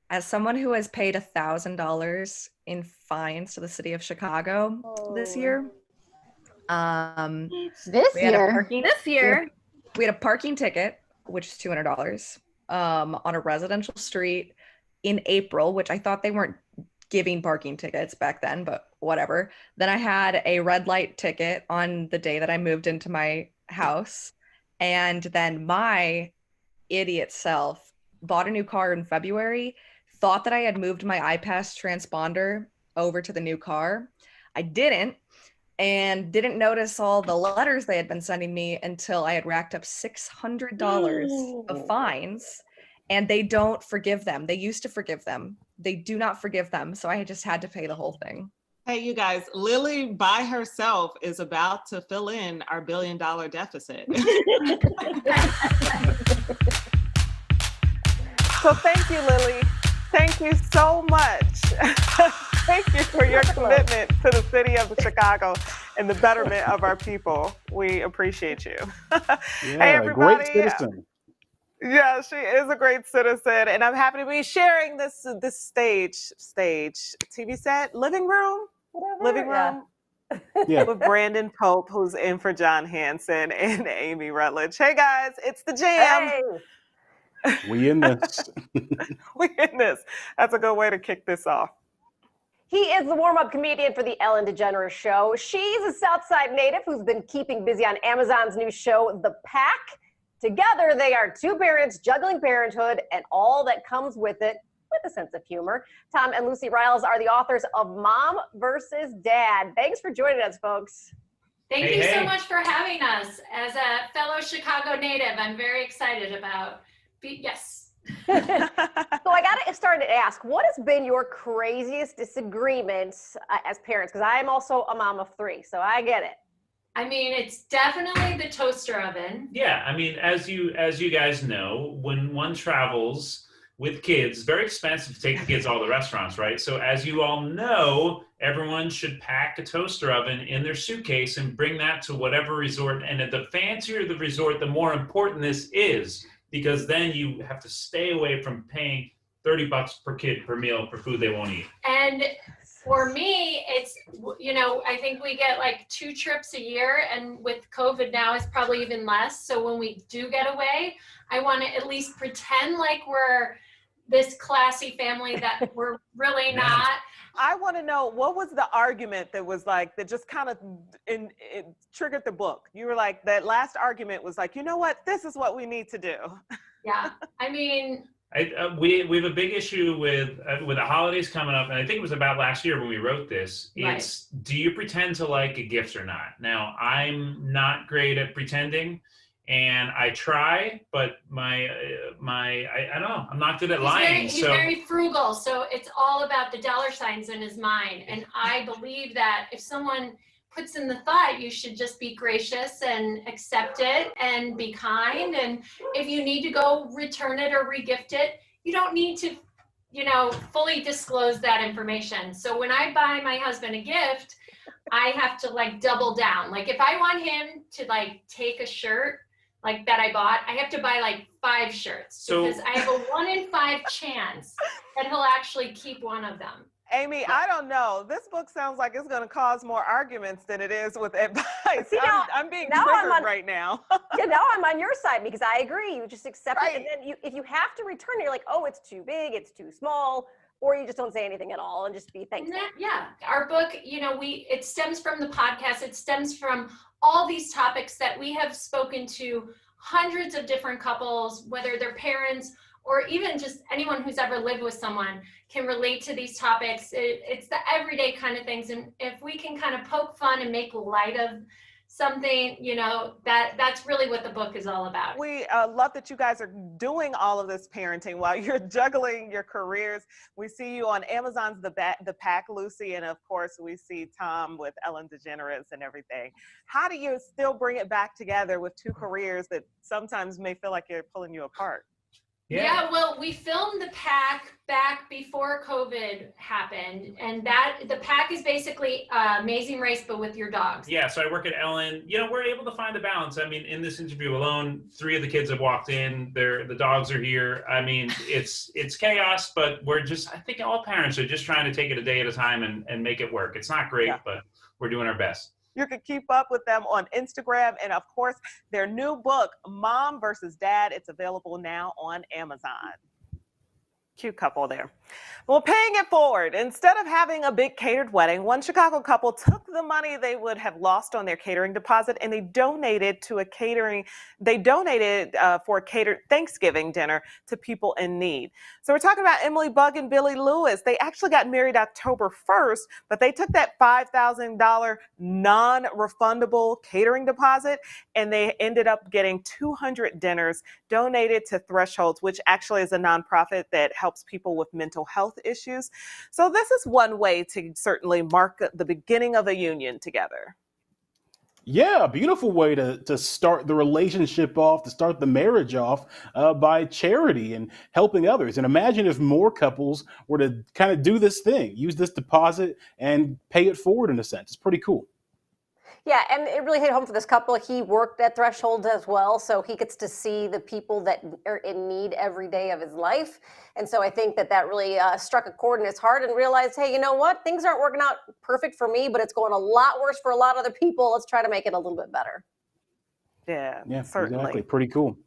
As someone who has paid $1,000 in fines to the city of Chicago this Oh, year, um, This we had a year. parking this we had a, year. we had a parking ticket, which is $200, on a residential street in April, which I thought they weren't giving parking tickets back then, but whatever. Then I had a red light ticket on the day that I moved into my house, and then my idiot self bought a new car in February, thought that I had moved my iPass transponder over to the new car. I didn't, and didn't notice all the letters they had been sending me until I had racked up $600 of fines, and they don't forgive them. They used to forgive them. They do not forgive them. So I just had to pay the whole thing. Hey, you guys, Lily by herself is about to fill in our $1 billion deficit. So thank you, Lily. Thank you so much. Thank you for your commitment to the city of Chicago and the betterment of our people. We appreciate you. Hey, everybody. Great citizen. Yeah, she is a great citizen, and I'm happy to be sharing this stage, TV set, living room, Yeah. with Brandon Pope, who's in for John Hanson, and Amy Rutledge. Hey guys, it's the jam. Hey. We in this. We in this. That's a good way to kick this off. He is the warm-up comedian for the Ellen DeGeneres Show. She's a Southside native who's been keeping busy on Amazon's new show, The Pack. Together, they are two parents juggling parenthood and all that comes with it, with a sense of humor. Tom and Lucy Riles are the authors of Mom versus Dad. Thanks for joining us, folks. Thank you so much for having us. As a fellow Chicago native, I'm very excited about, yes. So I got to start to ask, what has been your craziest disagreement as parents? Because I am also a mom of three, so I get it. I mean, it's definitely the toaster oven. Yeah, I mean, as you guys know, when one travels with kids, very expensive to take the kids to all the restaurants, right? So as you all know, everyone should pack a toaster oven in their suitcase and bring that to whatever resort. And the fancier the resort, the more important this is, because then you have to stay away from paying $30 per kid per meal for food they won't eat. And for me, it's, I think we get like 2 trips a year, and with COVID now it's probably even less. So when we do get away, I want to at least pretend like we're this classy family that we're really not. I want to know, what was the argument that was like, that just kind of it triggered the book? You were like, that last argument was like, you know what, this is what we need to do. Yeah, I mean, we have a big issue with the holidays coming up, and I think it was about last year when we wrote this. It's, do you pretend to like a gift or not? Now, I'm not great at pretending, and I try, but I don't know, I'm not good at lying. He's very frugal, so it's all about the dollar signs in his mind. And I believe that if someone puts in the thought, you should just be gracious and accept it and be kind. And if you need to go return it or regift it, you don't need to, fully disclose that information. So when I buy my husband a gift, I have to like double down. Like if I want him to like take a shirt like that I bought, I have to buy like 5 shirts, because I have a 1 in 5 chance that he'll actually keep one of them. Amy, I don't know. This book sounds like it's going to cause more arguments than it is with advice. See, I'm being triggered right now. Yeah, now I'm on your side, because I agree. You just accept it, and then if you have to return it, you're like, oh, it's too big, it's too small, or you just don't say anything at all and just be thankful. Yeah, our book, it stems from the podcast. It stems from all these topics that we have spoken to hundreds of different couples, whether they're parents or even just anyone who's ever lived with someone can relate to these topics. It's the everyday kind of things. And if we can kind of poke fun and make light of something, that's really what the book is all about. We love that you guys are doing all of this parenting while you're juggling your careers. We see you on Amazon's The Pack, Lucy, and of course we see Tom with Ellen DeGeneres and everything. How do you still bring it back together with 2 careers that sometimes may feel like you're pulling you apart? Yeah, well, we filmed the pack back before COVID happened, and that the pack is basically Amazing Race, but with your dogs. Yeah, so I work at Ellen. We're able to find the balance. I mean, in this interview alone, 3 of the kids have walked in. The dogs are here. I mean, it's chaos, but I think all parents are just trying to take it a day at a time and make it work. It's not great, but we're doing our best. You can keep up with them on Instagram and, of course, their new book, Mom versus Dad. It's available now on Amazon. Cute couple there. Well, paying it forward. Instead of having a big catered wedding, one Chicago couple took the money they would have lost on their catering deposit and they donated for a catered Thanksgiving dinner to people in need. So we're talking about Emily Bugg and Billy Lewis. They actually got married October 1st, but they took that $5,000 non-refundable catering deposit and they ended up getting 200 dinners donated to Thresholds, which actually is a nonprofit that helps people with mental health issues. So this is one way to certainly mark the beginning of a union together. Yeah, a beautiful way to start the relationship off, to start the marriage off by charity and helping others. And imagine if more couples were to kind of do this thing, use this deposit and pay it forward in a sense. It's pretty cool. Yeah, and it really hit home for this couple. He worked at Threshold as well, so he gets to see the people that are in need every day of his life. And so I think that really struck a chord in his heart and realized, hey, you know what? Things aren't working out perfect for me, but it's going a lot worse for a lot of other people. Let's try to make it a little bit better. Yeah, certainly. Exactly. Pretty cool.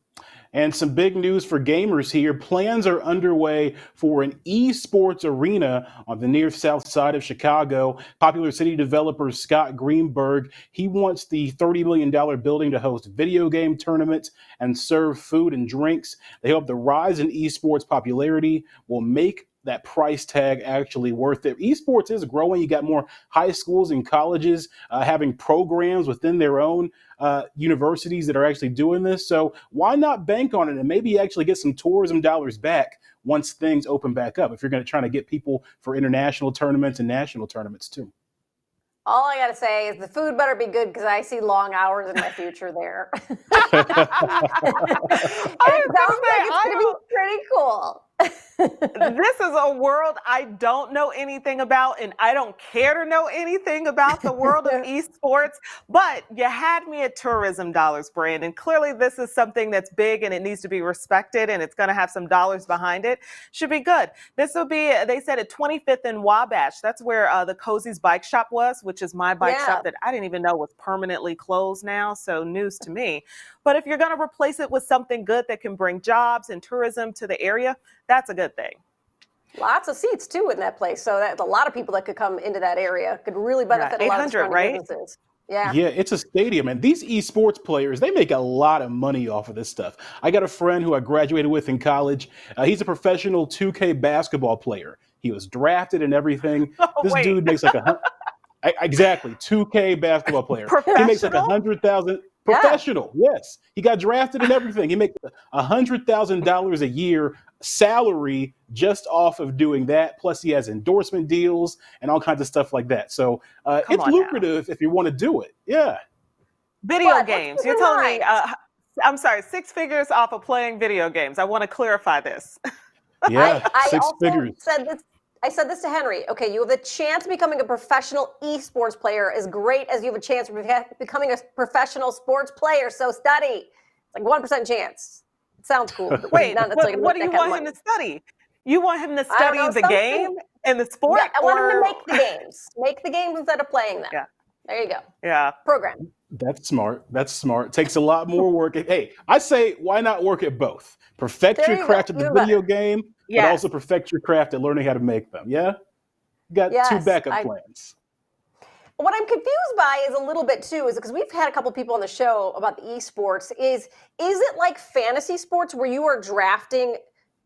And some big news for gamers here. Plans are underway for an esports arena on the near south side of Chicago. Popular city developer Scott Greenberg, he wants the $30 million building to host video game tournaments and serve food and drinks. They hope the rise in esports popularity will make that price tag actually worth it. Esports is growing. You got more high schools and colleges having programs within their own universities that are actually doing this. So why not bank on it and maybe actually get some tourism dollars back once things open back up, if you're going to try to get people for international tournaments and national tournaments too. All I got to say is the food better be good because I see long hours in my future there. It sounds like it's going to be pretty cool. This is a world I don't know anything about, and I don't care to know anything about the world of esports, but you had me at tourism dollars, Brandon. Clearly, this is something that's big and it needs to be respected, and it's going to have some dollars behind it. Should be good. This will be, they said, at 25th and Wabash. That's where the Cozy's Bike Shop was, which is my bike shop that I didn't even know was permanently closed now, so news to me. But if you're going to replace it with something good that can bring jobs and tourism to the area, that's a good thing. Lots of seats too in that place, so that's a lot of people that could come into that area. Could really benefit a lot of surrounding businesses. Yeah, it's a stadium, and these esports players, they make a lot of money off of this stuff. I got a friend who I graduated with in college. He's a professional 2K basketball player. He was drafted and everything. Dude makes like exactly 2K basketball player. He makes like 100,000. Professional, yes. He got drafted and everything. He makes $100,000 a year salary just off of doing that. Plus, he has endorsement deals and all kinds of stuff like that. So it's lucrative if you want to do it. Yeah. Video games. You're telling me, I'm sorry, 6 figures off of playing video games. I want to clarify this. Yeah, I 6 also figures. I said this to Henry. Okay, you have the chance of becoming a professional esports player as great as you have a chance of becoming a professional sports player. So study. It's like 1% chance. It sounds cool. Wait, what do you want him to study? You want him to study the game and the sport? Yeah, I want him to make the games. Make the games instead of playing them. Yeah. There you go. Yeah. Program. That's smart. That's smart. Takes a lot more work. Hey, I say, why not work at both? Perfect your craft at the video game, but also perfect your craft at learning how to make them. Yeah? Got 2 backup plans. What I'm confused by is a little bit too, is because we've had a couple people on the show about the esports, is it like fantasy sports where you are drafting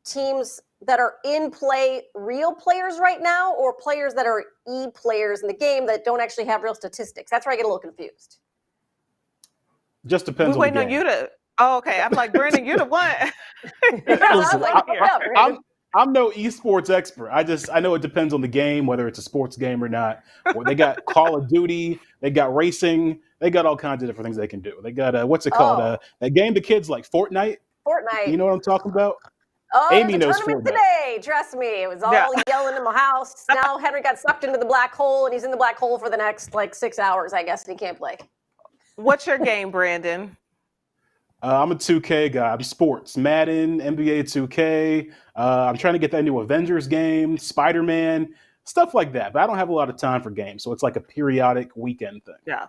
teams that are in play, real players right now, or players that are players in the game that don't actually have real statistics? That's where I get a little confused. Just depends on the game. We're waiting on you to. Oh, okay. I'm like, Brandon, you're the one. I'm no esports expert. I know it depends on the game, whether it's a sports game or not. Or they got Call of Duty, they got racing, they got all kinds of different things they can do. They got what's it called? That game the kids like, Fortnite. Fortnite. You know what I'm talking about? Oh, Amy there's a knows tournament Fortnite. today. Trust me. It was all yelling in my house. Now Henry got sucked into the black hole, and he's in the black hole for the next 6 hours, I guess, and he can't play. What's your game, Brandon? I'm a 2K guy. I'm sports, Madden, NBA 2K. I'm trying to get that new Avengers game, Spider-Man, stuff like that. But I don't have a lot of time for games, so it's like a periodic weekend thing. Yeah.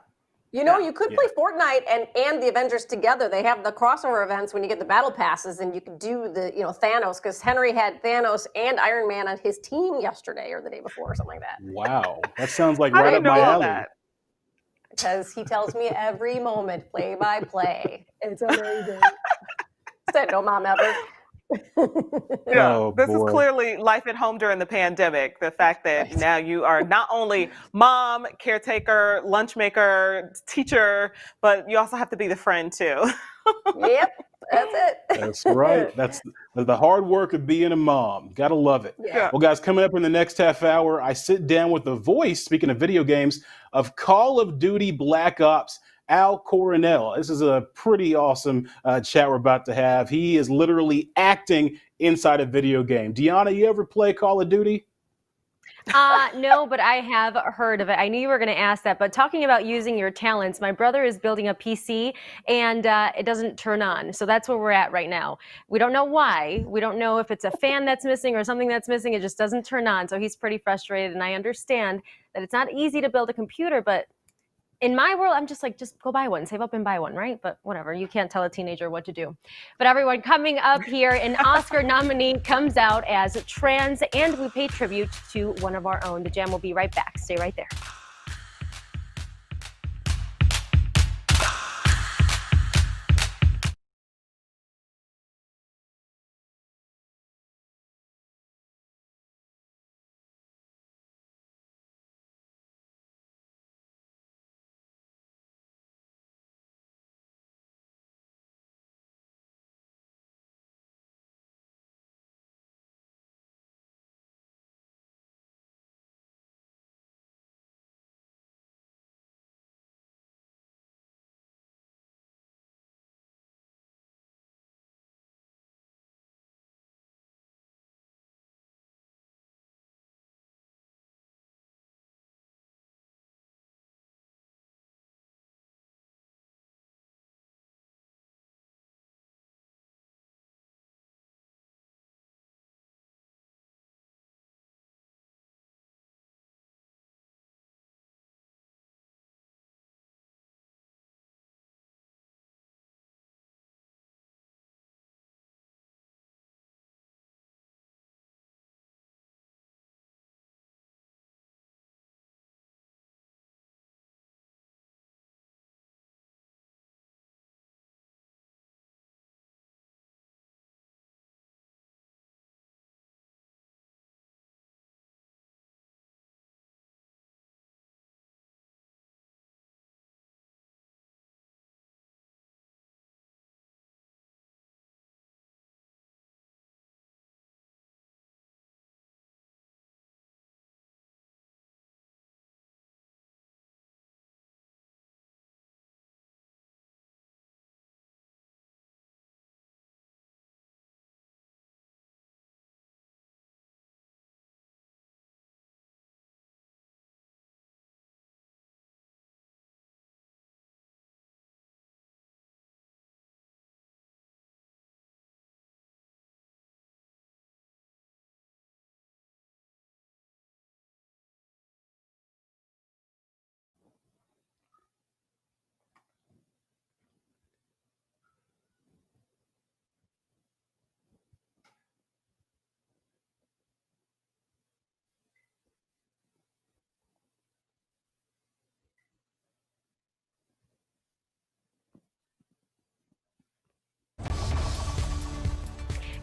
You know, you could play Fortnite and the Avengers together. They have the crossover events when you get the battle passes, and you could do the Thanos, because Henry had Thanos and Iron Man on his team yesterday or the day before or something like that. Wow, that sounds like How right do you up know my all alley. that? Because he tells me every moment, play by play. It's amazing. Said no mom ever. Yeah, Oh, this boy. is clearly life at home during the pandemic. The fact that now you are not only mom, caretaker, lunch maker, teacher, but you also have to be the friend too. Yep, that's it. That's right. That's the hard work of being a mom. Gotta love it. Yeah. Well, guys, coming up in the next half hour, I sit down with the voice, speaking of video games, of Call of Duty Black Ops, Al Coronel. This is a pretty awesome chat we're about to have. He is literally acting inside a video game. Deanna, you ever play Call of Duty? No, but I have heard of it. I knew you were going to ask that, but talking about using your talents, my brother is building a PC and it doesn't turn on. So that's where we're at right now. We don't know why. We don't know if it's a fan that's missing or something that's missing. It just doesn't turn on. So he's pretty frustrated. And I understand that it's not easy to build a computer, but in my world, I'm just like, just go buy one, save up and buy one, right? But whatever, you can't tell a teenager what to do. But everyone, coming up here, an Oscar nominee comes out as trans, and we pay tribute to one of our own. The Jam will be right back. Stay right there.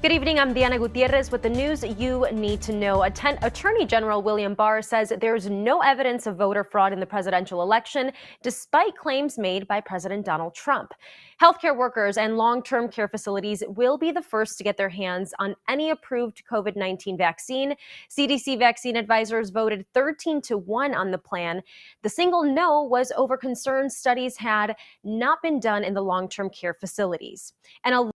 Good evening, I'm Diana Gutierrez with the news you need to know. Attorney General William Barr says there's no evidence of voter fraud in the presidential election, despite claims made by President Donald Trump. Healthcare workers and long-term care facilities will be the first to get their hands on any approved COVID-19 vaccine. CDC vaccine advisors voted 13-1 on the plan. The single no was over concerns studies had not been done in the long-term care facilities. And a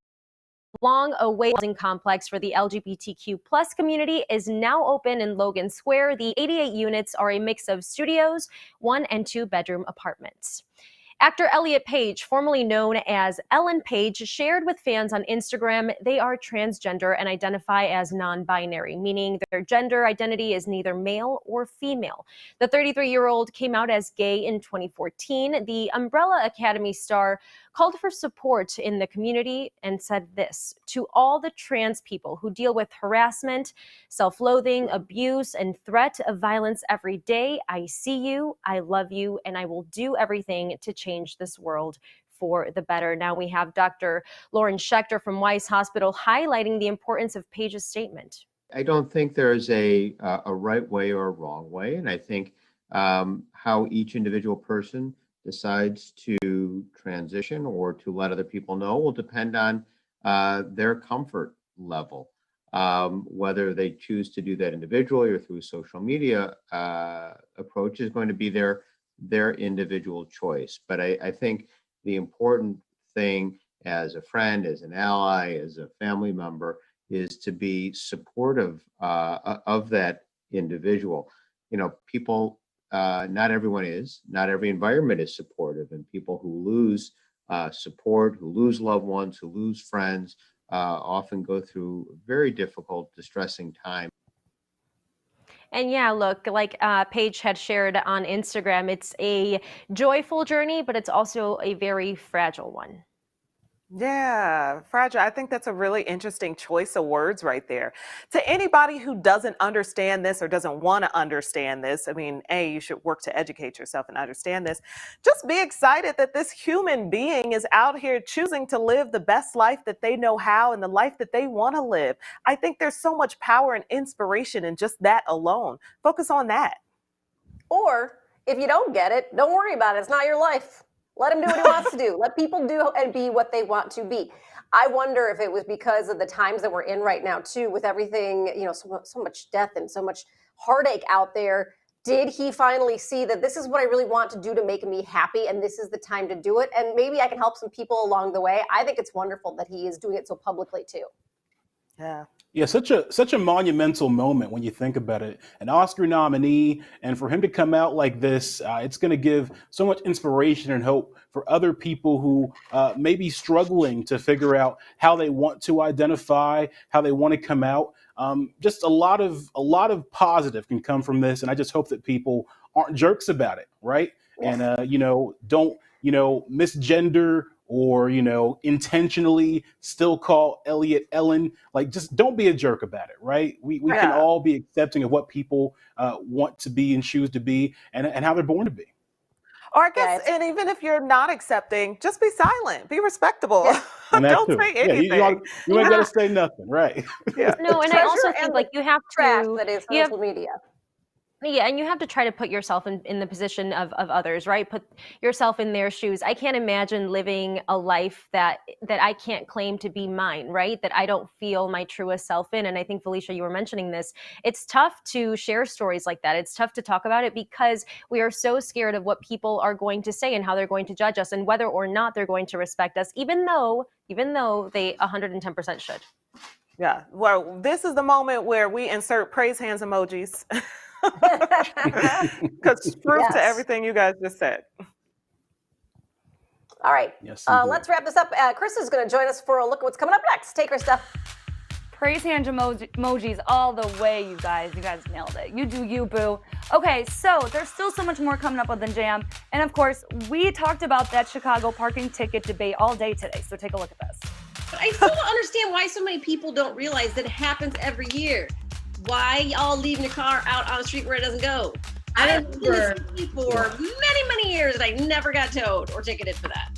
long-awaited housing complex for the LGBTQ plus community is now open in Logan Square. The 88 units are a mix of studios, 1- and 2-bedroom apartments. Actor Elliot Page, formerly known as Ellen Page, shared with fans on Instagram they are transgender and identify as non-binary, meaning their gender identity is neither male or female. The 33-year-old came out as gay in 2014. The Umbrella Academy star called for support in the community and said this: "To all the trans people who deal with harassment, self-loathing, abuse, and threat of violence every day, I see you, I love you, and I will do everything to change this world for the better." Now we have Dr. Lauren Schechter from Weiss Hospital highlighting the importance of Page's statement. I don't think there's a right way or a wrong way, and I think how each individual person decides to transition or to let other people know will depend on their comfort level. Whether they choose to do that individually or through social media approach is going to be their individual choice. But I think the important thing as a friend, as an ally, as a family member, is to be supportive of that individual. You know, people, not every environment is supportive, and people who lose support, who lose loved ones, who lose friends, often go through a very difficult, distressing time. And yeah, look, like Paige had shared on Instagram, it's a joyful journey, but it's also a very fragile one. Yeah, fragile. I think that's a really interesting choice of words right there. To anybody who doesn't understand this or doesn't want to understand this, I mean, you should work to educate yourself and understand this. Just be excited that this human being is out here choosing to live the best life that they know how and the life that they want to live. I think there's so much power and inspiration in just that alone. Focus on that. Or if you don't get it, don't worry about it. It's not your life. Let him do what he wants to do. Let people do and be what they want to be. I wonder if it was because of the times that we're in right now, too, with everything, you know, so much death and so much heartache out there. Did he finally see that this is what I really want to do to make me happy, and this is the time to do it? And maybe I can help some people along the way. I think it's wonderful that he is doing it so publicly, too. Yeah. Yeah, such a monumental moment when you think about it. An Oscar nominee, and for him to come out like this, it's going to give so much inspiration and hope for other people who may be struggling to figure out how they want to identify, how they want to come out. Just a lot of positive can come from this, and I just hope that people aren't jerks about it, right? And don't misgender or intentionally still call Elliot Ellen. Like, just don't be a jerk about it, right? We can all be accepting of what people want to be and choose to be, and how they're born to be. Or I guess, and even if you're not accepting, just be silent, be respectable. Yeah. And that Don't too. say Yeah, anything. you ain't got to say nothing, right? Yeah. No, and I also Treasure think and like the you have trash to, that is you have, social media. yeah, and you have to try to put yourself in the position of others, right? Put yourself in their shoes. I can't imagine living a life that I can't claim to be mine, right? That I don't feel my truest self in. And I think, Felicia, you were mentioning this. It's tough to share stories like that. It's tough to talk about it because we are so scared of what people are going to say and how they're going to judge us and whether or not they're going to respect us, even though they 110% should. Yeah. Well, this is the moment where we insert praise hands emojis. Because proof to everything you guys just said. All right. Yes, Let's wrap this up. Chris is going to join us for a look at what's coming up next. Take her stuff. Praise hand emojis all the way, you guys. You guys nailed it. You do you, boo. Okay, so there's still so much more coming up on the Jam. And of course, we talked about that Chicago parking ticket debate all day today. So take a look at this. But I still don't understand why so many people don't realize that it happens every year. Why y'all leaving your car out on the street where it doesn't go? I've been in this city for many, many years and I never got towed or ticketed for that.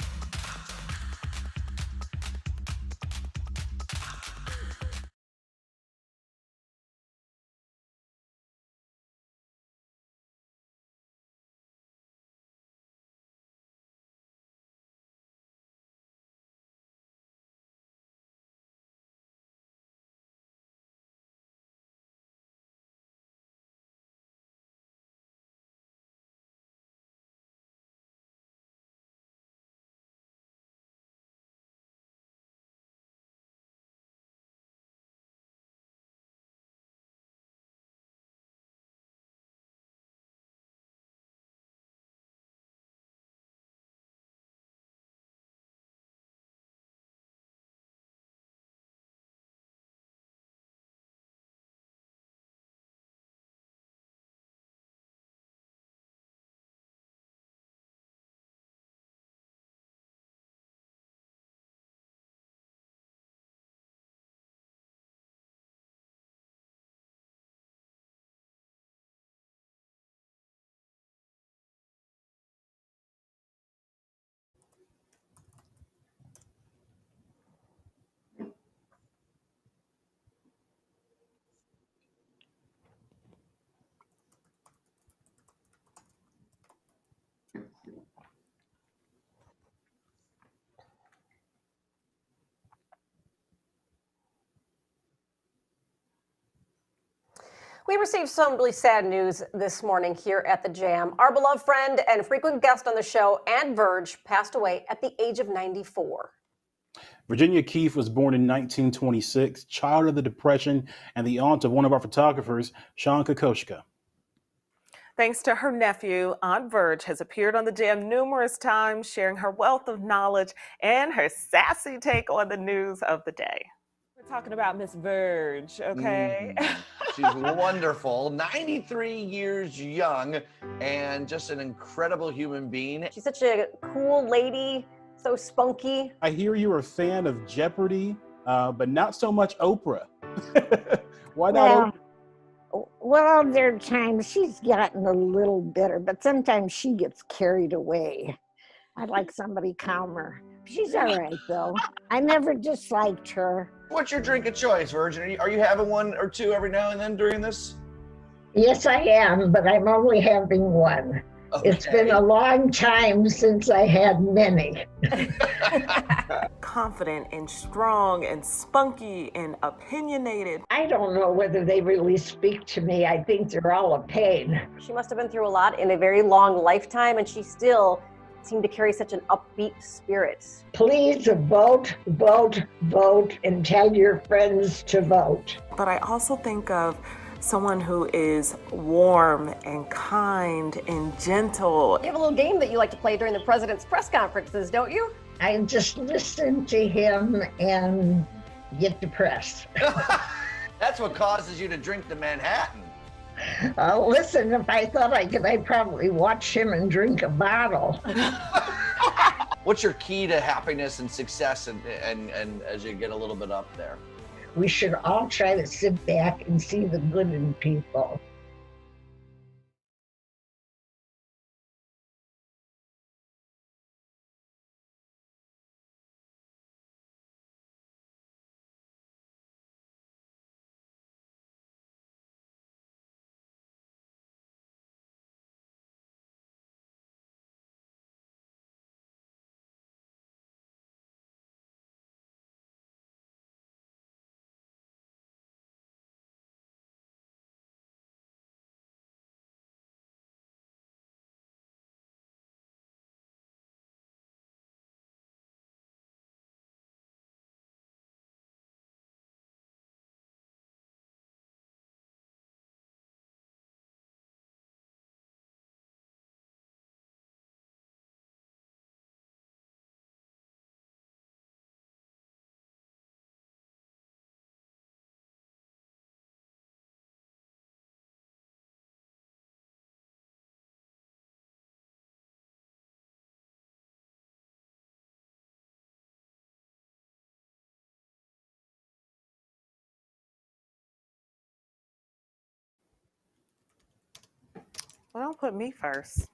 We received some really sad news this morning here at the Jam. Our beloved friend and frequent guest on the show, Aunt Verge, passed away at the age of 94. Virginia Keefe was born in 1926, child of the Depression, and the aunt of one of our photographers, Sean Kokoschka. Thanks to her nephew, Aunt Verge has appeared on the Jam numerous times, sharing her wealth of knowledge and her sassy take on the news of the day. We're talking about Miss Verge, okay? She's wonderful, 93 years young, and just an incredible human being. She's such a cool lady, so spunky. I hear you're a fan of Jeopardy, but not so much Oprah. Why not Oprah? Well, there are times she's gotten a little bitter, but sometimes she gets carried away. I'd like somebody calmer. She's all right, though. I never disliked her. What's your drink of choice, Virgin? Are you having one or two every now and then during this? Yes, I am, but I'm only having one. Okay. It's been a long time since I had many. Confident and strong and spunky and opinionated. I don't know whether they really speak to me. I think they're all a pain. She must have been through a lot in a very long lifetime, and she still seemed to carry such an upbeat spirit. Please vote, vote, vote, and tell your friends to vote. But I also think of someone who is warm and kind and gentle. You have a little game that you like to play during the president's press conferences, don't you? I just listen to him and get depressed. That's what causes you to drink the Manhattan. Listen, if I thought I could, I'd probably watch him and drink a bottle. What's your key to happiness and success and as you get a little bit up there? We should all try to sit back and see the good in people. Well, don't put me first.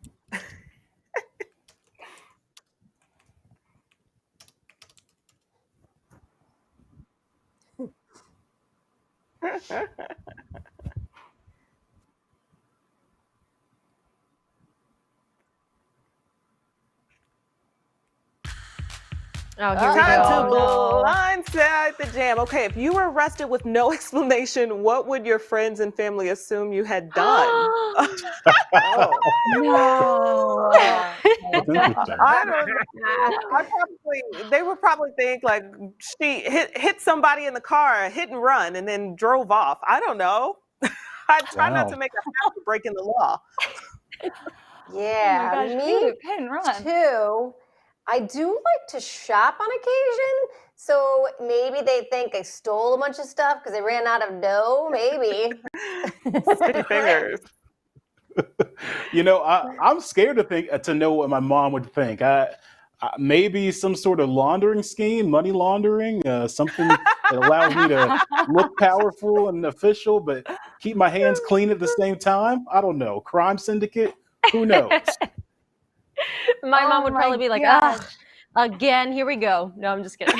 Oh, here we Time go. to blindside the Jam. Okay, if you were arrested with no explanation, what would your friends and family assume you had done? No. I don't know. They would probably think like she hit somebody in the car, hit and run, and then drove off. I don't know. I try not to make a habit of breaking the law. Yeah, oh my gosh, me hit and run. too. I do like to shop on occasion, so maybe they think I stole a bunch of stuff because they ran out of dough. Maybe. Sticky fingers. You know, I'm scared to know what my mom would think. Maybe some sort of laundering scheme, money laundering, something that allows me to look powerful and official, but keep my hands clean at the same time. I don't know. Crime syndicate? Who knows? My mom would probably be like, gosh. Again, here we go. No, I'm just kidding.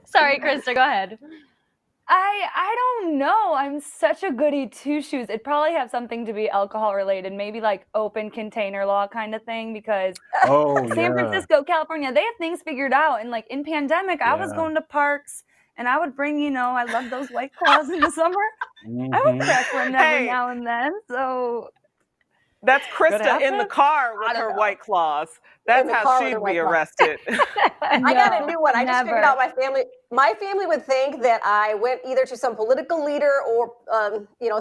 Sorry, Krista, go ahead. I don't know. I'm such a goody two shoes. It'd probably have something to be alcohol related, maybe like open container law kind of thing, because San Francisco, California, they have things figured out. And like in pandemic, I was going to parks and I would bring, I love those White Claws in the summer. I would crack one every now and then. So that's Krista in the car with her White Claws. That's how she'd be arrested. I got a new one. I just figured out my family. My family would think that I went either to some political leader or,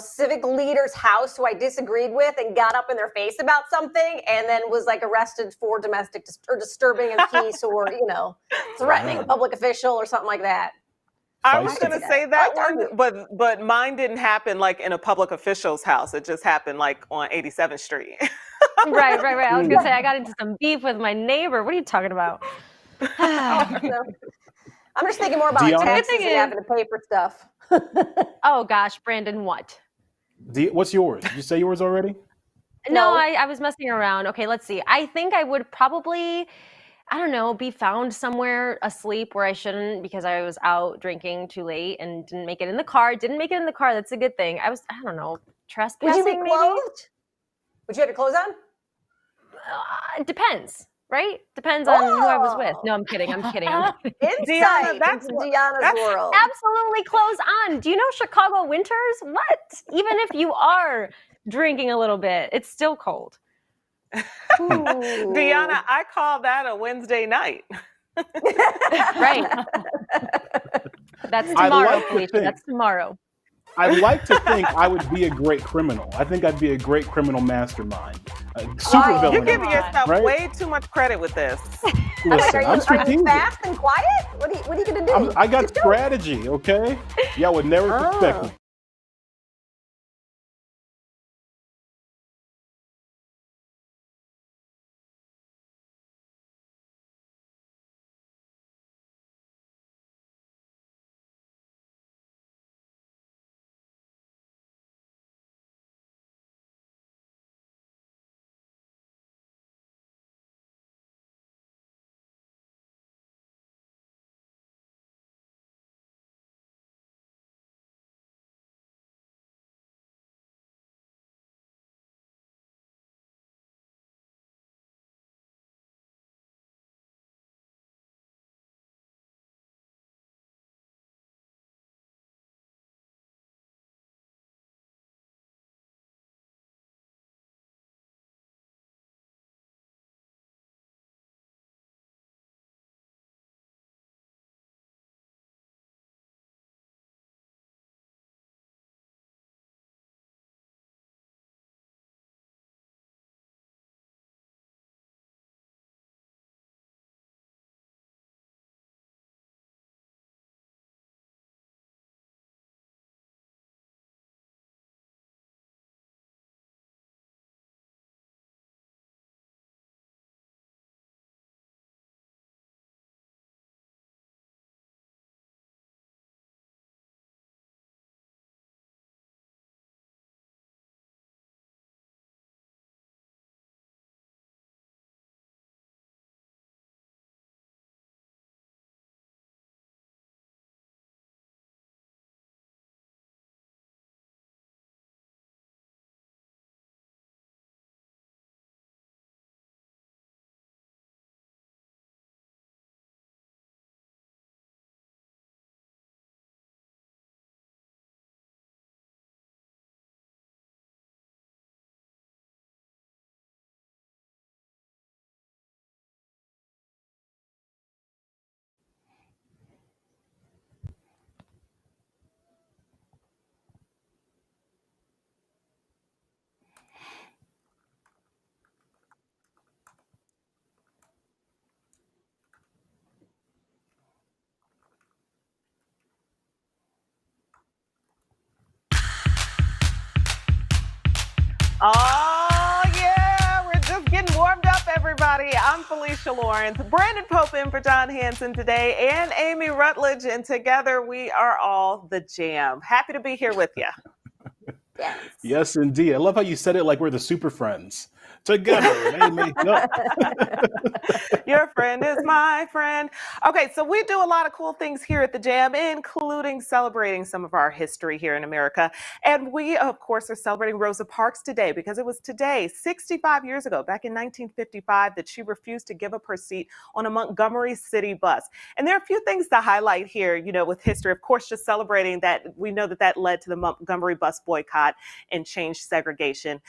civic leader's house who I disagreed with and got up in their face about something, and then was like arrested for domestic or disturbing of peace or threatening a public official or something like that. I was going to say that one, but mine didn't happen like in a public official's house. It just happened like on 87th Street. Right. I was going to say I got into some beef with my neighbor. What are you talking about? I'm just thinking more about taxes and having to pay for stuff. Oh gosh, Brandon, what? What's yours? Did you say yours already? No, I was messing around. Okay, let's see. I think I would probably, I don't know, be found somewhere asleep where I shouldn't because I was out drinking too late and didn't make it in the car. That's a good thing. I don't know, trespassing. Would you be clothed? Would you have your clothes on? It depends, right? Depends on who I was with. No, I'm kidding. Insight Deanna, into Deanna's world. Absolutely clothes on. Do you know Chicago winters? What? Even if you are drinking a little bit, it's still cold. Deanna, I call that a Wednesday night. Right. That's tomorrow, Felicia. That's tomorrow. I'd like to think I would be a great criminal. I think I'd be a great criminal mastermind. Super villain. You're giving yourself right? way too much credit with this. Listen, are you fast and quiet? What are you going to do? I got strategy, okay? Y'all would never suspect me. Oh, yeah, we're just getting warmed up, everybody. I'm Felicia Lawrence, Brandon Pope in for John Hanson today, and Amy Rutledge, and together we are all the Jam. Happy to be here with you. Yes, indeed. I love how you said it like we're the super friends. Together, they make up. Your friend is my friend. Okay, so we do a lot of cool things here at the Jam, including celebrating some of our history here in America. And we, of course, are celebrating Rosa Parks today because it was today, 65 years ago, back in 1955, that she refused to give up her seat on a Montgomery City bus. And there are a few things to highlight here, with history. Of course, just celebrating that we know that led to the Montgomery bus boycott and changed segregation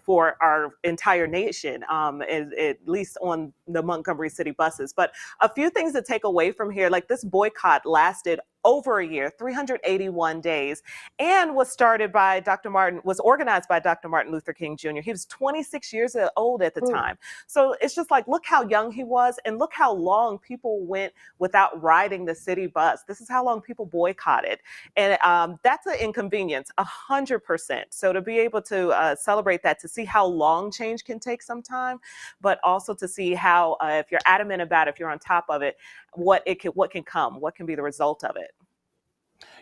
for our entire nation, at least on the Montgomery City buses. But a few things to take away from here, like this boycott lasted over a year, 381 days, and was organized by Dr. Martin Luther King Jr. He was 26 years old at the time. So it's just like, look how young he was and look how long people went without riding the city bus. This is how long people boycotted. And that's an inconvenience, 100%. So to be able to celebrate that, to see how long change can take some time, but also to see how, if you're adamant about it, if you're on top of it, what can come, what can be the result of it.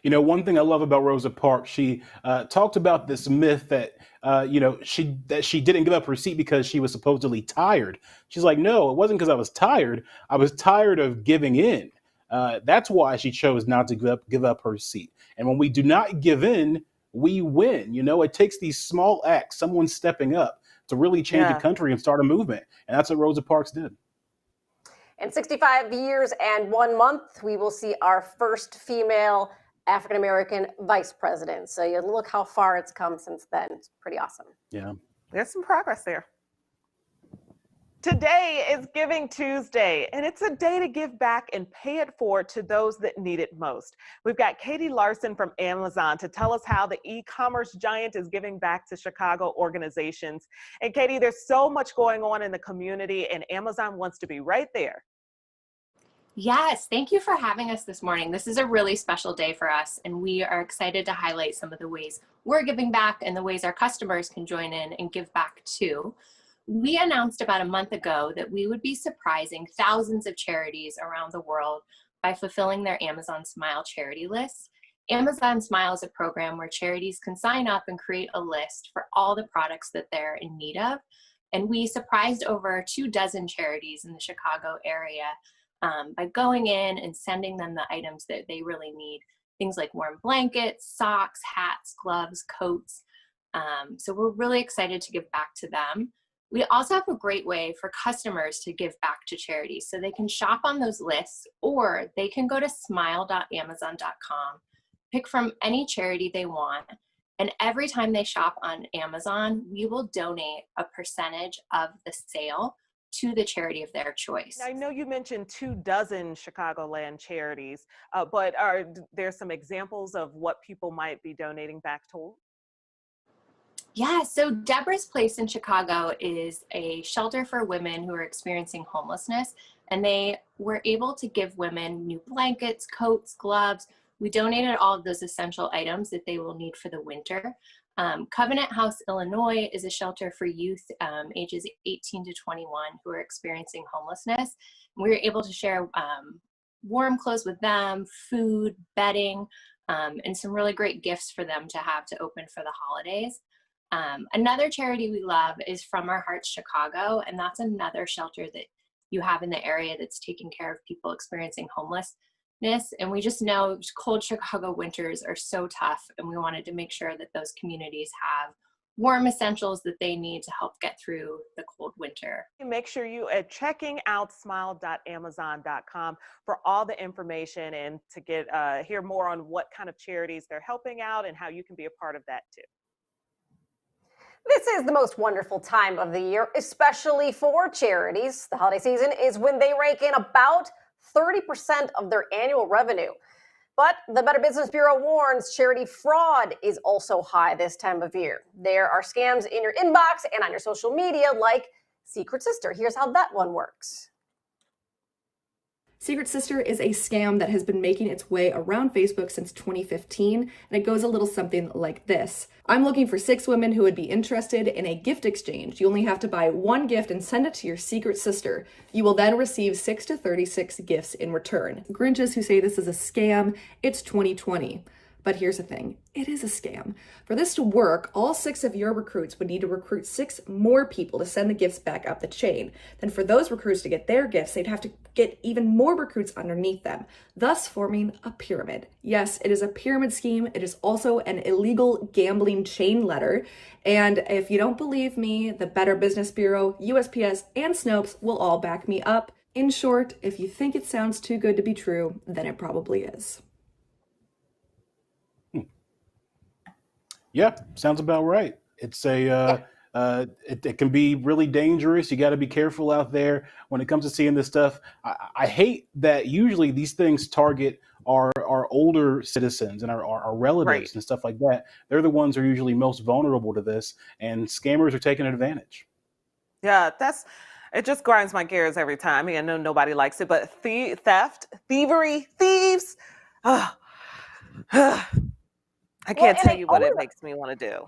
One thing I love about Rosa Parks, she talked about this myth that she didn't give up her seat because she was supposedly tired. She's like, no, it wasn't because I was tired. I was tired of giving in. That's why she chose not to give up her seat. And when we do not give in, we win. It takes these small acts, someone stepping up, to really change the country and start a movement. And that's what Rosa Parks did. In 65 years and 1 month, we will see our first female African-American vice president. So you look how far it's come since then. It's pretty awesome. Yeah. There's some progress there. Today is Giving Tuesday, and it's a day to give back and pay it forward to those that need it most. We've got Katie Larson from Amazon to tell us how the e-commerce giant is giving back to Chicago organizations. And Katie, there's so much going on in the community, and Amazon wants to be right there. Yes, thank you for having us this morning. This is a really special day for us, and we are excited to highlight some of the ways we're giving back and the ways our customers can join in and give back too. We announced about a month ago that we would be surprising thousands of charities around the world by fulfilling their Amazon Smile charity lists. Amazon Smile is a program where charities can sign up and create a list for all the products that they're in need of. And we surprised over 24 charities in the Chicago area by going in and sending them the items that they really need. Things like warm blankets, socks, hats, gloves, coats. So we're really excited to give back to them. We also have a great way for customers to give back to charities. So they can shop on those lists, or they can go to smile.amazon.com, pick from any charity they want. And every time they shop on Amazon, we will donate a percentage of the sale to the charity of their choice. I know you mentioned 24 Chicagoland charities, but are there some examples of what people might be donating back to? Yeah, so Deborah's Place in Chicago is a shelter for women who are experiencing homelessness, and they were able to give women new blankets, coats, gloves. We donated all of those essential items that they will need for the winter. Covenant House, Illinois is a shelter for youth ages 18 to 21 who are experiencing homelessness. We were able to share warm clothes with them, food, bedding, and some really great gifts for them to have to open for the holidays. Another charity we love is From Our Hearts Chicago, and that's another shelter that you have in the area that's taking care of people experiencing homelessness. And we just know cold Chicago winters are so tough, and we wanted to make sure that those communities have warm essentials that they need to help get through the cold winter. Make sure you are checking out smile.amazon.com for all the information and to get hear more on what kind of charities they're helping out and how you can be a part of that too. This is the most wonderful time of the year, especially for charities. The holiday season is when they rake in about 30% of their annual revenue. But the Better Business Bureau warns charity fraud is also high this time of year. There are scams in your inbox and on your social media like Secret Sister. Here's how that one works. Secret Sister is a scam that has been making its way around Facebook since 2015, and it goes a little something like this. I'm looking for 6 women who would be interested in a gift exchange. You only have to buy 1 gift and send it to your secret sister. You will then receive 6 to 36 gifts in return. Grinches who say this is a scam, it's 2020. But here's the thing, it is a scam. For this to work, all 6 of your recruits would need to recruit 6 more people to send the gifts back up the chain. Then for those recruits to get their gifts, they'd have to get even more recruits underneath them, thus forming a pyramid. Yes, it is a pyramid scheme. It is also an illegal gambling chain letter. And if you don't believe me, the Better Business Bureau, USPS, and Snopes will all back me up. In short, if you think it sounds too good to be true, then it probably is. Yeah, sounds about right. It's it can be really dangerous. You got to be careful out there when it comes to seeing this stuff. I hate that usually these things target our older citizens and our relatives and stuff like that. They're the ones who are usually most vulnerable to this, and scammers are taking advantage. Yeah, it just grinds my gears every time. I mean, I know nobody likes it, but theft, thievery, thieves. I can't tell you what it makes me want to do.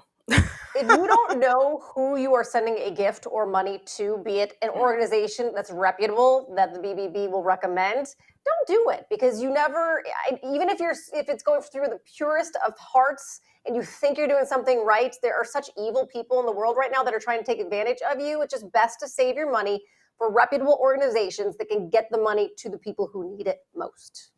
If you don't know who you are sending a gift or money to, be it an organization that's reputable that the BBB will recommend, don't do it, because you never, even if it's going through the purest of hearts and you think you're doing something right, there are such evil people in the world right now that are trying to take advantage of you. It's just best to save your money for reputable organizations that can get the money to the people who need it most.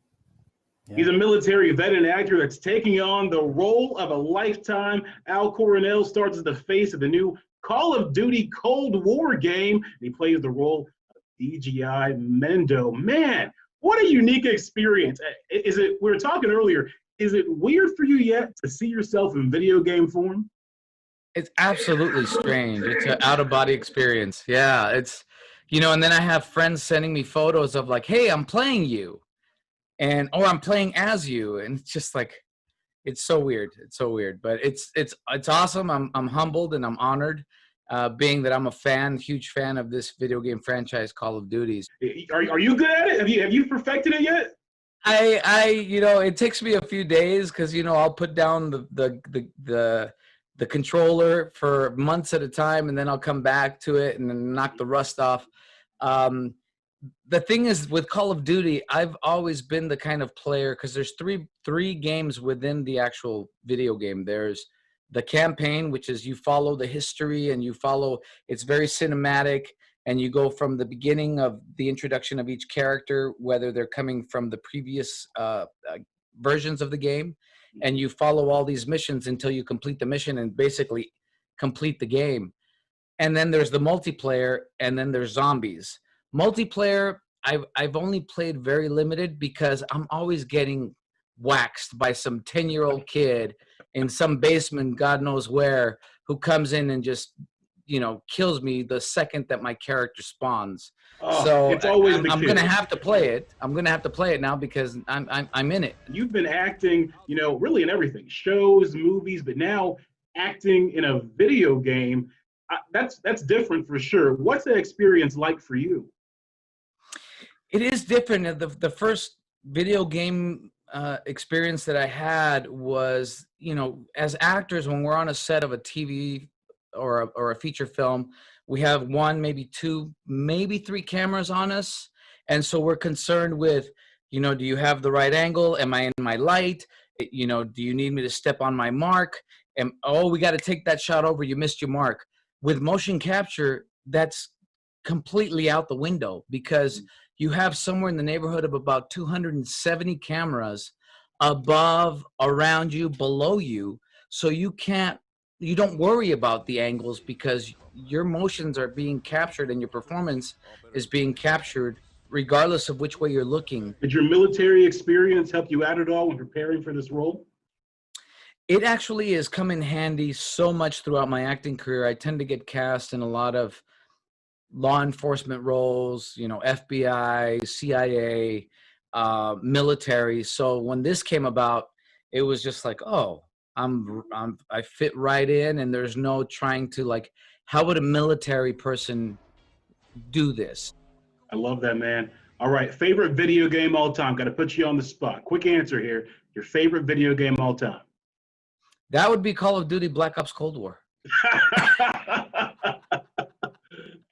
He's a military vet and actor that's taking on the role of a lifetime. Al Coronel starts as the face of the new Call of Duty Cold War game, and he plays the role of DGI Mendo. Man, what a unique experience. We were talking earlier, is it weird for you yet to see yourself in video game form? It's absolutely strange. It's an out-of-body experience. Yeah, it's, and then I have friends sending me photos of like, hey, I'm playing you. Or I'm playing as you, and it's just like, it's so weird. It's so weird, but it's awesome. I'm humbled and I'm honored, being that I'm a huge fan of this video game franchise, Call of Duty. Are you good at it? Have you perfected it yet? It takes me a few days because I'll put down the controller for months at a time, and then I'll come back to it and then knock the rust off. The thing is, with Call of Duty, I've always been the kind of player, because there's three games within the actual video game. There's the campaign, which is you follow the history and it's very cinematic, and you go from the beginning of the introduction of each character, whether they're coming from the previous versions of the game, and you follow all these missions until you complete the mission and basically complete the game. And then there's the multiplayer, and then there's zombies. Multiplayer, I've only played very limited because I'm always getting waxed by some 10-year-old kid in some basement, God knows where, who comes in and just, kills me the second that my character spawns. So it's always I'm going to have to play it. I'm going to have to play it now because I'm in it. You've been acting, really in everything, shows, movies, but now acting in a video game. That's different for sure. What's that experience like for you? It is different. The first video game experience that I had was, as actors, when we're on a set of a TV or a feature film, we have 1, maybe 2, maybe 3 cameras on us. And so we're concerned with, do you have the right angle? Am I in my light? Do you need me to step on my mark? We got to take that shot over. You missed your mark. With motion capture, that's completely out the window, because you have somewhere in the neighborhood of about 270 cameras above, around you, below you. So you don't worry about the angles because your motions are being captured and your performance is being captured regardless of which way you're looking. Did your military experience help you out at all when preparing for this role? It actually has come in handy so much throughout my acting career. I tend to get cast in a lot of law enforcement roles, FBI, CIA, military. So when this came about, it was just like, oh, I fit right in, and there's no trying to like, how would a military person do this? I love that, man. All right, favorite video game all time. Got to put you on the spot. Quick answer here. Your favorite video game all time. That would be Call of Duty Black Ops Cold War.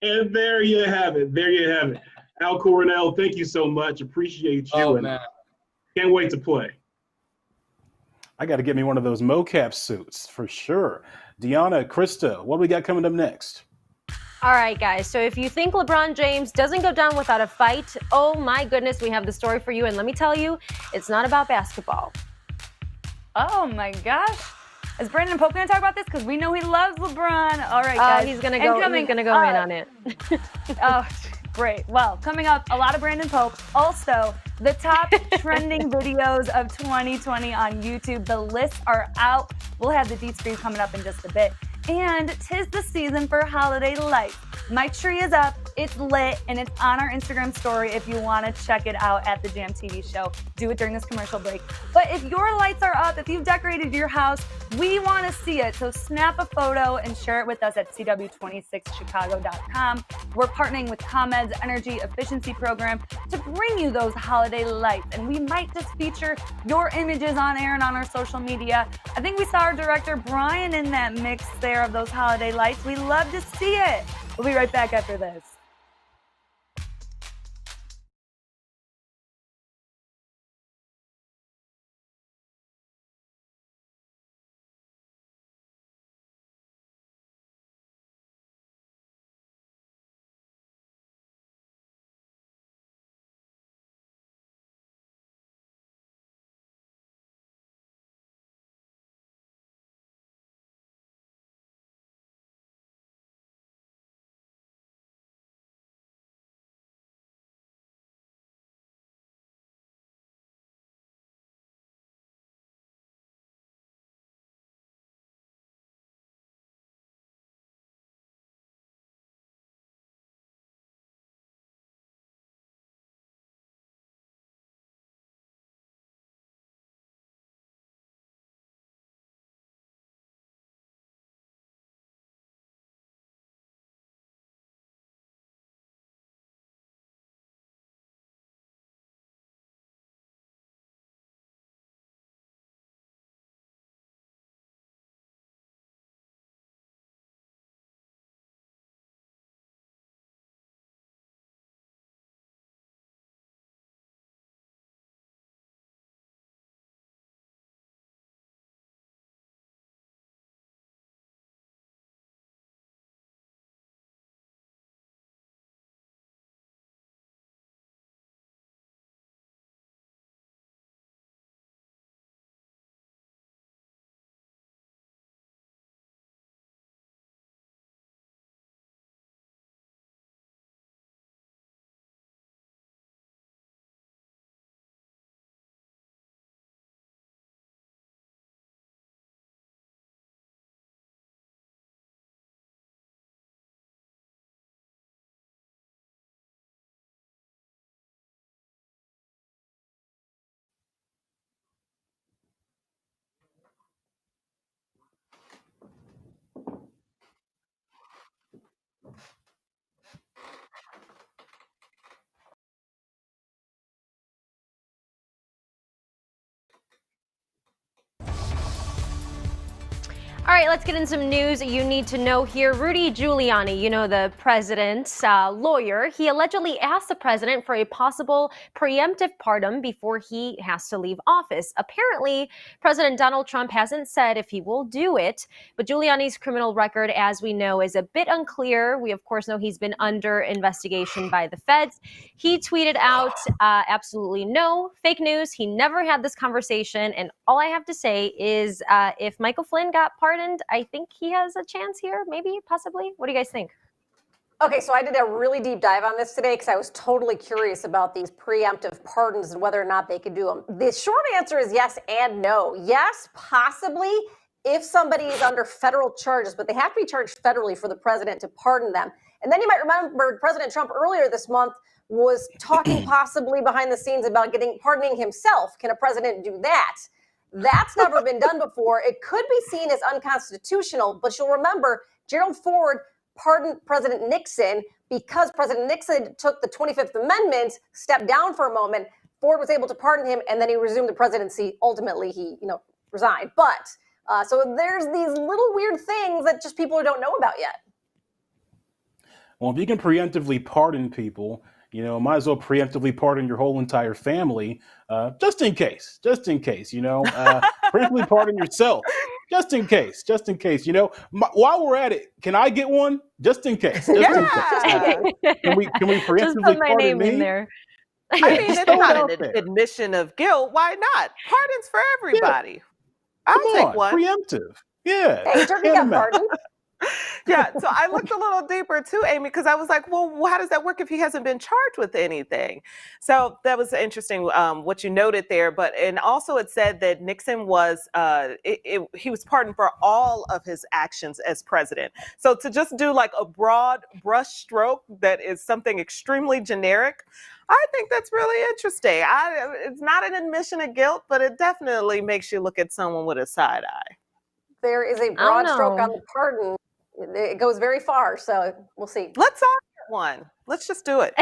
And there you have it. There you have it. Al Coronel, thank you so much. Appreciate you. Oh, man. Can't wait to play. I got to get me one of those mocap suits for sure. Deanna, Krista, what do we got coming up next? All right, guys. So if you think LeBron James doesn't go down without a fight, oh my goodness, we have the story for you. And let me tell you, it's not about basketball. Oh my gosh. Is Brandon Pope going to talk about this? Because we know he loves LeBron. All right, guys. He's gonna go in on it. Oh, great. Well, coming up, a lot of Brandon Pope. Also, the top trending videos of 2020 on YouTube. The lists are out. We'll have the deets for you coming up in just a bit. And 'tis the season for holiday lights. My tree is up, it's lit, and it's on our Instagram story if you want to check it out at the Jam TV show. Do it during this commercial break. But if your lights are up, if you've decorated your house, we want to see it. So snap a photo and share it with us at cw26chicago.com. We're partnering with ComEd's Energy Efficiency Program to bring you those holiday lights. And we might just feature your images on air and on our social media. I think we saw our director Brian in that mix there of those holiday lights. We love to see it. We'll be right back after this. All right, let's get in some news you need to know here. Rudy Giuliani, you know, the president's lawyer, he allegedly asked the president for a possible preemptive pardon before he has to leave office. Apparently, President Donald Trump hasn't said if he will do it, but Giuliani's criminal record, as we know, is a bit unclear. We, of course, know he's been under investigation by the feds. He tweeted out, absolutely no, fake news. He never had this conversation. And all I have to say is if Michael Flynn got pardoned, I think he has a chance here, maybe, possibly. What do you guys think? Okay, so I did a really deep dive on this today because I was totally curious about these preemptive pardons and whether or not they could do them. The short answer is yes and no. Yes, possibly if somebody is under federal charges, but they have to be charged federally for the president to pardon them. And then you might remember President Trump earlier this month was talking possibly behind the scenes about pardoning himself. Can a president do that? That's never been done before. It could be seen as unconstitutional, but you'll remember Gerald Ford pardoned President Nixon because President Nixon took the 25th Amendment, stepped down for a moment. Ford was able to pardon him, and then he resumed the presidency. Ultimately, he resigned. But so there's these little weird things that just people don't know about yet. Well, if you can preemptively pardon people, might as well preemptively pardon your whole entire family, just in case, Principally pardon yourself, just in case. You know, while we're at it, can I get one? Just in case. Just in case. Yeah. Can we Just put preemptively my pardon name in me? there. Yeah, I mean, just it's throw it not out an there. admission of guilt. Why not? Pardons for Yeah, everybody. come I'll take on, one. preemptive. Yeah, Hey, Turkey hand got them out. pardoned. Yeah, so I looked a little deeper too, Amy, because I was like, well, how does that work if he hasn't been charged with anything? So that was interesting what you noted there. And also it said that Nixon was, he was pardoned for all of his actions as president. So to just do like a broad brush stroke that is something extremely generic, I think that's really interesting. It's not an admission of guilt, but it definitely makes you look at someone with a side eye. There is a I don't broad stroke on know. the pardon. It goes very far, so we'll see. Let's all get one. Let's just do it.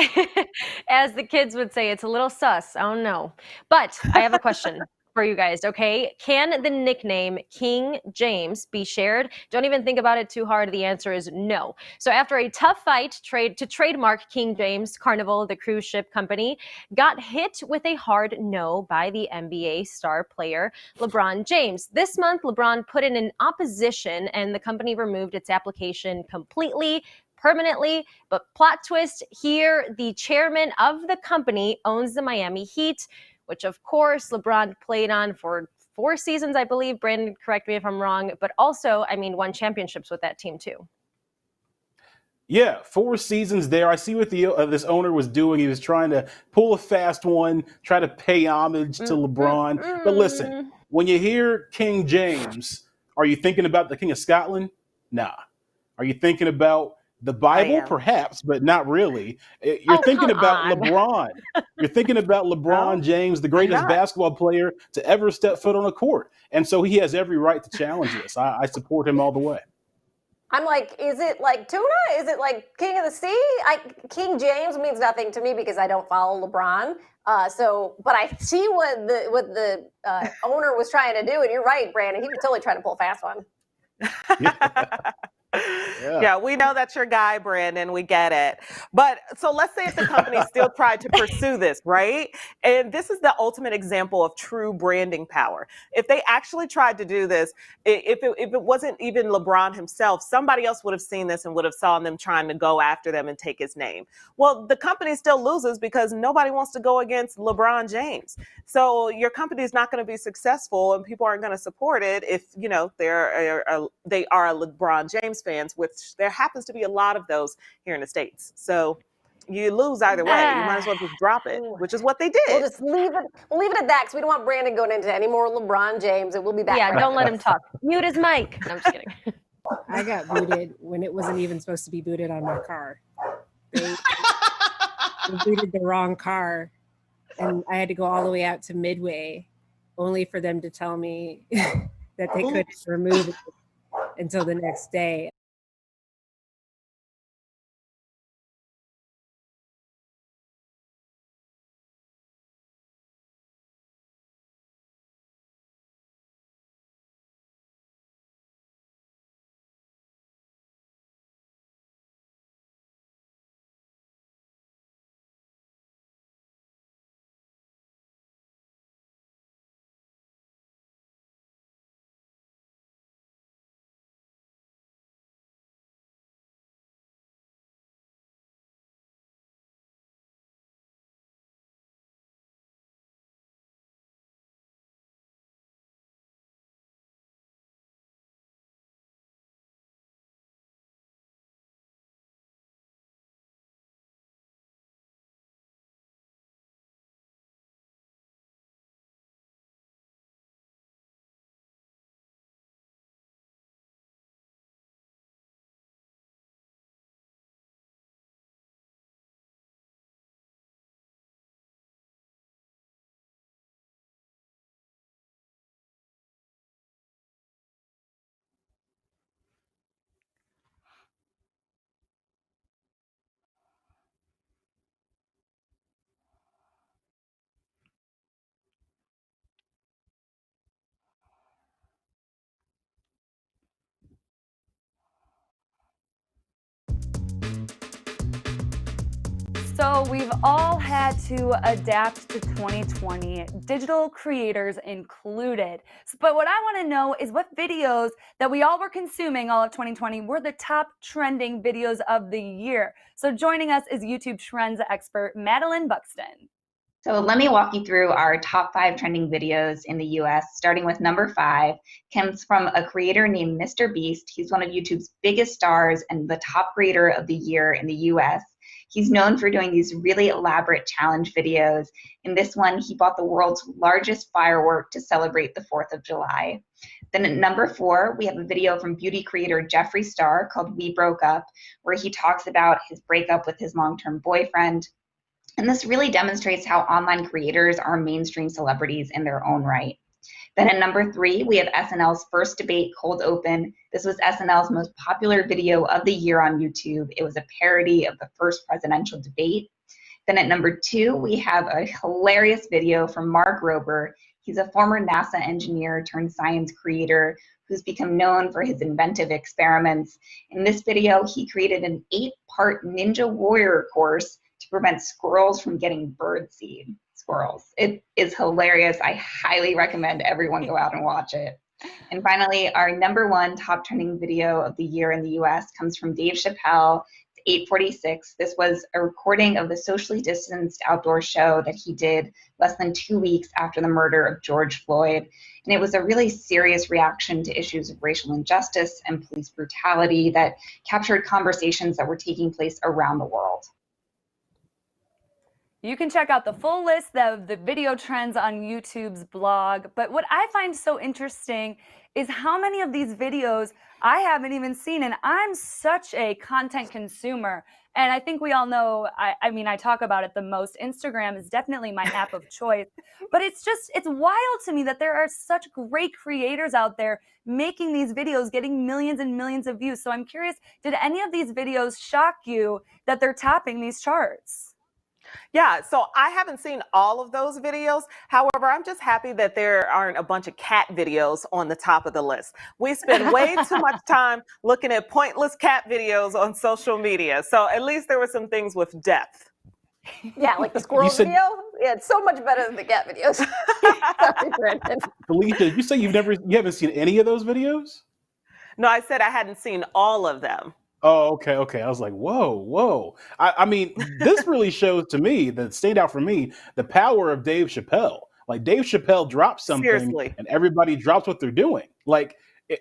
As the kids would say, it's a little sus. I don't know. But I have a question for you guys, okay? Can the nickname King James be shared? Don't even think about it too hard. The answer is no. So after a tough fight to trademark King James, Carnival, the cruise ship company, got hit with a hard no by the NBA star player LeBron James. This month, LeBron put in an opposition and the company removed its application completely, permanently. But plot twist here, the chairman of the company owns the Miami Heat, which of course LeBron played on for 4 seasons, I believe. Brandon, correct me if I'm wrong, but also, I mean, won championships with that team too. Yeah, 4 seasons there. I see what this owner was doing. He was trying to pull a fast one, try to pay homage to LeBron. But listen, when you hear King James, are you thinking about the King of Scotland? Nah. Are you thinking about the Bible? Perhaps, but not really. You're Oh, thinking come about on. LeBron. You're thinking about LeBron James, the greatest basketball player to ever step foot on a court. And so he has every right to challenge this. I support him all the way. I'm like, is it like tuna? Is it like King of the Sea? King James means nothing to me because I don't follow LeBron. But I see what the owner was trying to do, and you're right, Brandon. He was totally trying to pull a fast one. Yeah, we know that's your guy, Brandon. We get it. But so let's say if the company still tried to pursue this, right? And this is the ultimate example of true branding power. If they actually tried to do this, if it wasn't even LeBron himself, somebody else would have seen this and would have saw them trying to go after them and take his name. Well, the company still loses because nobody wants to go against LeBron James. So your company is not going to be successful and people aren't going to support it if, you know, they are LeBron James fans, which there happens to be a lot of those here in the States. So you lose either way. You might as well just drop it, which is what they did. We'll just leave it. We'll leave it at that because we don't want Brandon going into any more LeBron James, and we'll be back. Yeah, right don't let after him this. talk. Mute his mic. No, I'm just kidding. I got booted when it wasn't even supposed to be booted on my car. They booted the wrong car, and I had to go all the way out to Midway, only for them to tell me that they couldn't remove it until the next day. So we've all had to adapt to 2020, digital creators included. But what I want to know is what videos that we all were consuming all of 2020 were the top trending videos of the year. So joining us is YouTube trends expert Madeline Buxton. So let me walk you through our top 5 trending videos in the US, starting with number 5, comes from a creator named Mr. Beast. He's one of YouTube's biggest stars and the top creator of the year in the US. He's known for doing these really elaborate challenge videos. In this one, he bought the world's largest firework to celebrate the 4th of July. Then at number 4, we have a video from beauty creator Jeffree Star called We Broke Up, where he talks about his breakup with his long-term boyfriend. And this really demonstrates how online creators are mainstream celebrities in their own right. Then at number 3, we have SNL's first debate, Cold Open. This was SNL's most popular video of the year on YouTube. It was a parody of the first presidential debate. Then at number 2, we have a hilarious video from Mark Rober. He's a former NASA engineer turned science creator who's become known for his inventive experiments. In this video, he created an 8-part Ninja Warrior course to prevent squirrels from getting birdseed. Squirrels. It is hilarious. I highly recommend everyone go out and watch it. And finally, our number 1 top trending video of the year in the US comes from Dave Chappelle. It's 8:46. This was a recording of the socially distanced outdoor show that he did less than 2 weeks after the murder of George Floyd. And it was a really serious reaction to issues of racial injustice and police brutality that captured conversations that were taking place around the world. You can check out the full list of the video trends on YouTube's blog. But what I find so interesting is how many of these videos I haven't even seen. And I'm such a content consumer. And I think we all know, I mean, I talk about it the most. Instagram is definitely my app of choice. But it's wild to me that there are such great creators out there making these videos, getting millions and millions of views. So I'm curious, did any of these videos shock you that they're topping these charts? Yeah, so I haven't seen all of those videos. However, I'm just happy that there aren't a bunch of cat videos on the top of the list. We spend way too much time looking at pointless cat videos on social media. So at least there were some things with depth. Yeah, like the squirrel video. Yeah, it's so much better than the cat videos. Sorry, Brandon. Felicia, you say you haven't seen any of those videos? No, I said I hadn't seen all of them. Oh, okay. I was like, whoa. I mean, this really shows to me, that stand out for me, the power of Dave Chappelle. Like, Dave Chappelle drops something, Seriously. and everybody drops what they're doing. Like,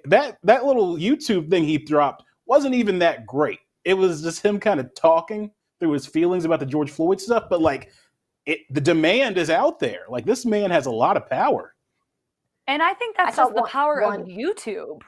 that little YouTube thing he dropped wasn't even that great. It was just him kind of talking through his feelings about the George Floyd stuff. But like, the demand is out there. Like, this man has a lot of power. And I think that's just the power of YouTube.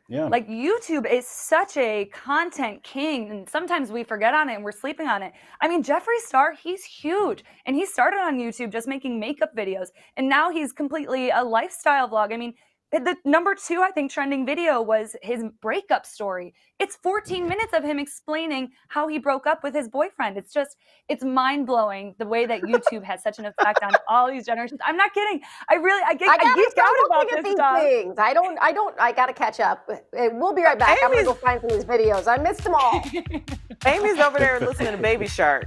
Yeah. Like, YouTube is such a content king, and sometimes we forget on it and we're sleeping on it. I mean, Jeffree Star, he's huge, and he started on YouTube just making makeup videos, and now he's completely a lifestyle vlog. I mean, the number 2, I think, trending video was his breakup story. It's 14 minutes of him explaining how he broke up with his boyfriend. It's mind-blowing the way that YouTube has such an effect on all these generations. I'm not kidding. I geek out about this stuff. Things. I gotta catch up. We'll be right back. I'm gonna go find some of these videos. I missed them all. Amy's over there listening to Baby Shark.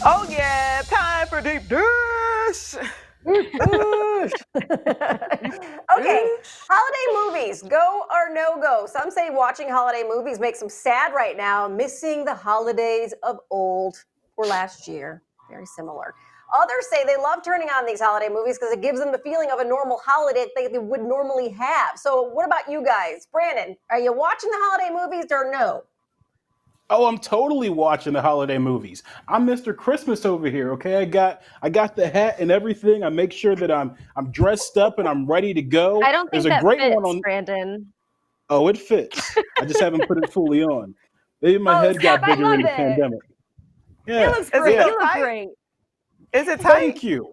Oh yeah, time for deep dish. Okay, holiday movies, go or no go? Some say watching holiday movies makes them sad right now, missing the holidays of old or last year. Very similar. Others say they love turning on these holiday movies because it gives them the feeling of a normal holiday they would normally have. So what about you guys? Brandon, are you watching the holiday movies or no? Oh, I'm totally watching the holiday movies. I'm Mr. Christmas over here, okay? I got the hat and everything. I make sure that I'm dressed up and I'm ready to go. I don't think There's a that great fits, one on. Brandon. Oh, it fits. I just haven't put it fully on. Maybe my head got Scott, I bigger in the love it. pandemic. Yeah. It looks great. Yeah. You look great. Is it tight? Thank you.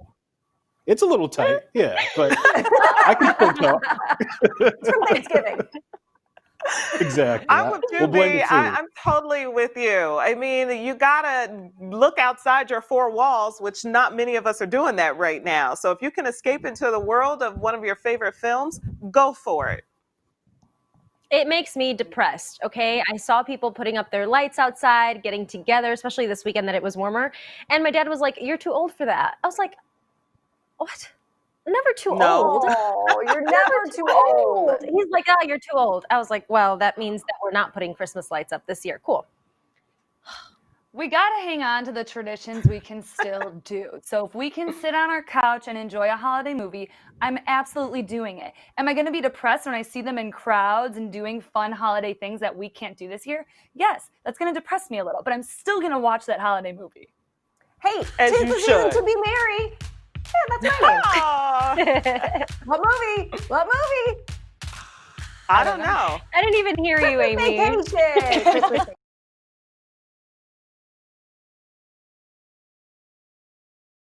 It's a little tight, yeah, but I can still talk. It's from Thanksgiving. Exactly. I'm with you, We'll blame B. the food. I'm totally with you. I mean, you gotta look outside your four walls, which not many of us are doing that right now. So if you can escape into the world of one of your favorite films, go for it. It makes me depressed, okay? I saw people putting up their lights outside, getting together, especially this weekend that it was warmer. And my dad was like, "You're too old for that." I was like, "What? Never too old." Oh, you're never too old. He's like, "Oh, you're too old." I was like, "Well, that means that we're not putting Christmas lights up this year." Cool. We got to hang on to the traditions we can still do. So if we can sit on our couch and enjoy a holiday movie, I'm absolutely doing it. Am I going to be depressed when I see them in crowds and doing fun holiday things that we can't do this year? Yes, that's going to depress me a little, but I'm still going to watch that holiday movie. Hey, As tis you the season should. to be merry. Yeah, that's my name. What movie? What movie? I don't know. I didn't even hear you, Christmas Amy. Vacation. Christmas